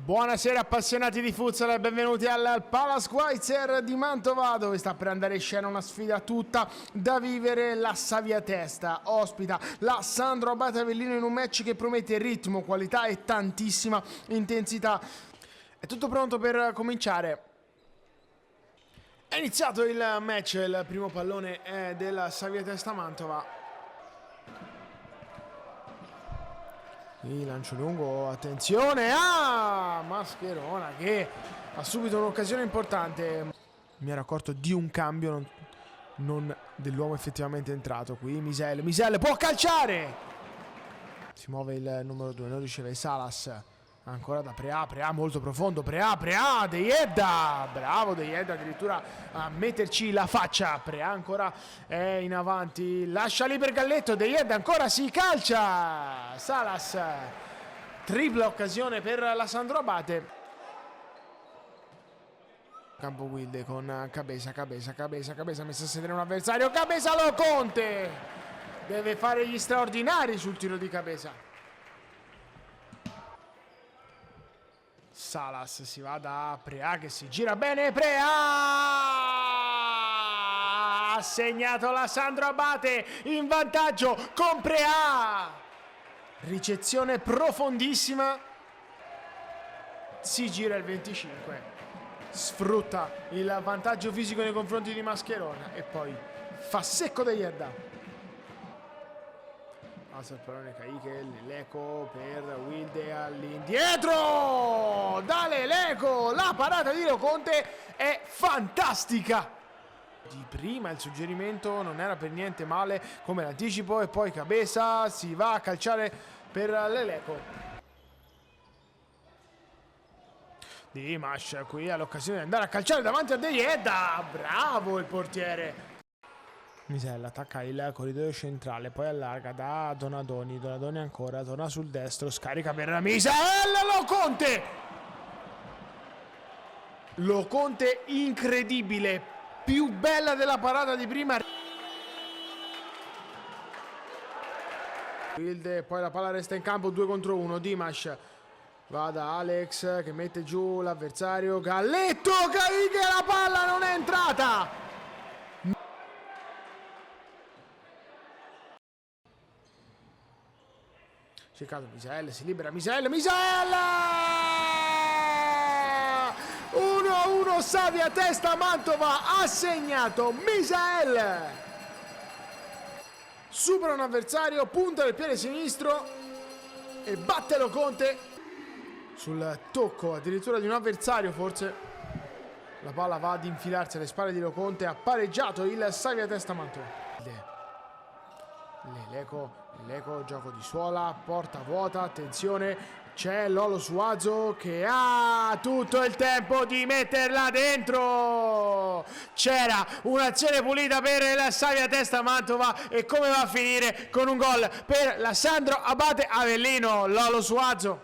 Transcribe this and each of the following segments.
Buonasera appassionati di futsal e benvenuti al Palace Schweitzer di Mantova, dove sta per andare in scena una sfida tutta da vivere. La Savia Testa ospita la Sandro Abate Avellino in un match che promette ritmo, qualità e tantissima intensità. È tutto pronto per cominciare. È iniziato il match, il primo pallone è della Savia Testa Mantova. Il lancio lungo, attenzione, Mascherona che ha subito un'occasione importante. Mi ero accorto di un cambio, non dell'uomo effettivamente entrato. Qui Misel può calciare, si muove il numero 2, non riceve Salas, ancora da Preà molto profondo, Preà, De Jedda, bravo De Jedda addirittura a metterci la faccia. Preà ancora è in avanti, lascia lì per Galletto, De Jedda ancora si calcia, Salas, tripla occasione per la Sandro Abate. Campo Wilde con Cabeza messo a sedere un avversario, Cabeza lo Conte deve fare gli straordinari sul tiro di Cabeza. Salas si va da Preà che si gira bene, Preà ha segnato la Sandro Abate in vantaggio con Preà, ricezione profondissima, si gira il 25, sfrutta il vantaggio fisico nei confronti di Mascherona e poi fa secco De Jedda. Alza il pallone Caiche, Leleco per Wilde all'indietro, da Leleco, la parata di Loconte è fantastica. Di prima il suggerimento non era per niente male come l'anticipo e poi Cabeza si va a calciare per Leleco. Dimash qui ha l'occasione di andare a calciare davanti a De Jedda, bravo il portiere. Misel attacca il corridoio centrale, poi allarga da Donadoni ancora, torna sul destro, scarica per Misel, Loconte incredibile, più bella della parata di prima. Wilde, poi la palla resta in campo, 2 contro 1, Dimash va da Alex che mette giù l'avversario, Galletto, Caiche, la palla non è entrata. Cercato Misel, si libera Misel 1-1 Savia Testa Mantova, ha segnato Misel, supera un avversario, punta del piede sinistro e batte Loconte sul tocco addirittura di un avversario, forse la palla va ad infilarsi alle spalle di Loconte, ha pareggiato il Savia Testa Mantova. Leleco, gioco di suola, porta vuota, attenzione, c'è Lolo Suazo che ha tutto il tempo di metterla dentro. C'era un'azione pulita per la Savia Testa Mantova e come va a finire? Con un gol per la Sandro Abate Avellino, Lolo Suazo.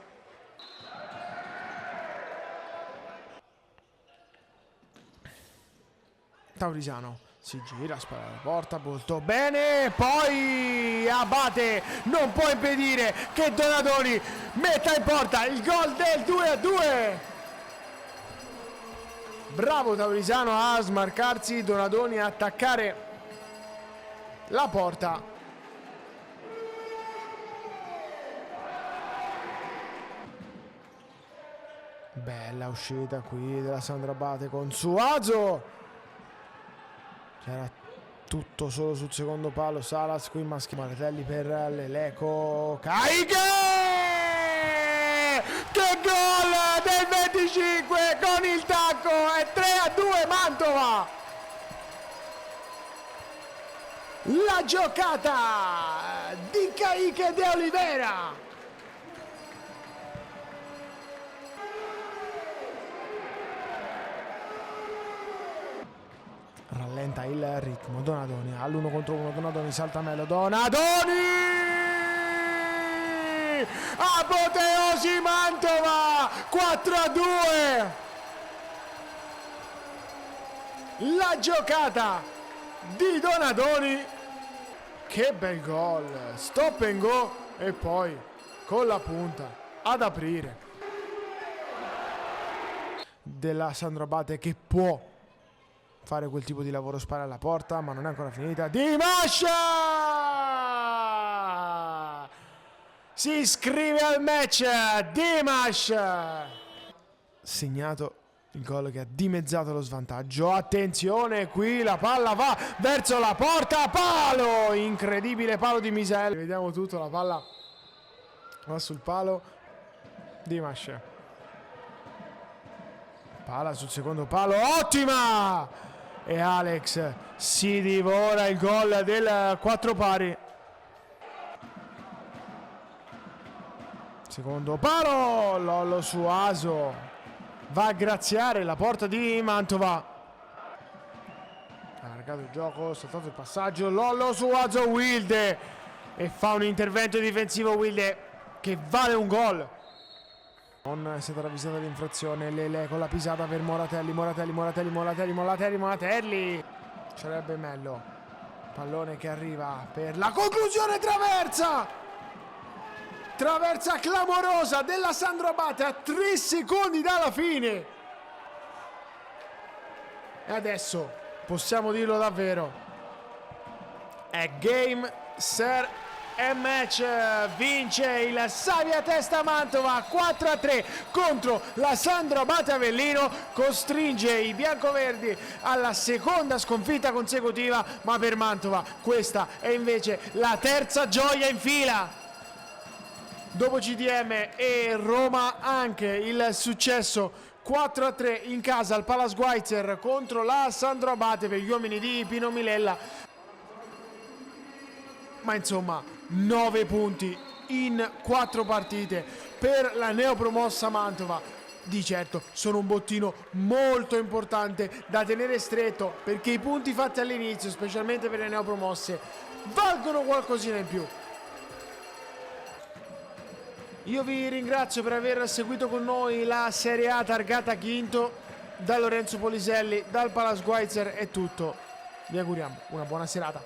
Taurisano si gira, spara la porta molto bene, poi Abate non può impedire che Donadoni metta in porta il gol del 2-2. Bravo Taurisano a smarcarsi, Donadoni a attaccare la porta. Bella uscita qui della Sandro Abate con Suazo. C'era tutto solo sul secondo palo, Salas qui Martelli per Leleco, Caiche! Che gol del 25 con il tacco, è 3-2 Mantova! La giocata di Caiche de Oliveira! Rallenta il ritmo, Donadoni all'1 contro 1, Donadoni salta meglio, Donadoni! Apoteosi Mantova, 4-2! La giocata di Donadoni, che bel gol, stop and go e poi con la punta ad aprire. della Sandro Abate, che può fare quel tipo di lavoro, spara alla porta, ma non è ancora finita. Dimash si iscrive al match. Dimash segnato il gol che ha dimezzato lo svantaggio. Attenzione, qui la palla va verso la porta, palo, incredibile palo di Misael. Vediamo tutto, la palla va sul palo. Dimash, palla sul secondo palo, ottima, e Alex si divora il gol del 4 pari. Secondo palo, Lollo Suaso va a graziare la porta di Mantova. Ha allargato il gioco, saltato il passaggio, Lollo Suaso, Wilde, e fa un intervento difensivo Wilde che vale un gol. Non è stata ravvisata l'infrazione. Lele con la pisata per Moratelli. Sarebbe Mello. Pallone che arriva per la conclusione, traversa clamorosa della Sandro Abate a 3 secondi dalla fine. E adesso possiamo dirlo davvero, è game, set e match. Vince il Savia Testa Mantova 4-3 contro la Sandro Abate Avellino, costringe i biancoverdi alla seconda sconfitta consecutiva, ma per Mantova questa è invece la terza gioia in fila. Dopo CDM e Roma anche il successo 4-3 in casa al Pala Schweitzer contro la Sandro Abate per gli uomini di Pino Milella. Ma insomma, 9 punti in 4 partite per la neopromossa Mantova. Di certo sono un bottino molto importante da tenere stretto, perché i punti fatti all'inizio, specialmente per le neopromosse, valgono qualcosina in più. Io vi ringrazio per aver seguito con noi la Serie A targata quinto. Da Lorenzo Poliselli, dal Pala Schweitzer è tutto. Vi auguriamo una buona serata.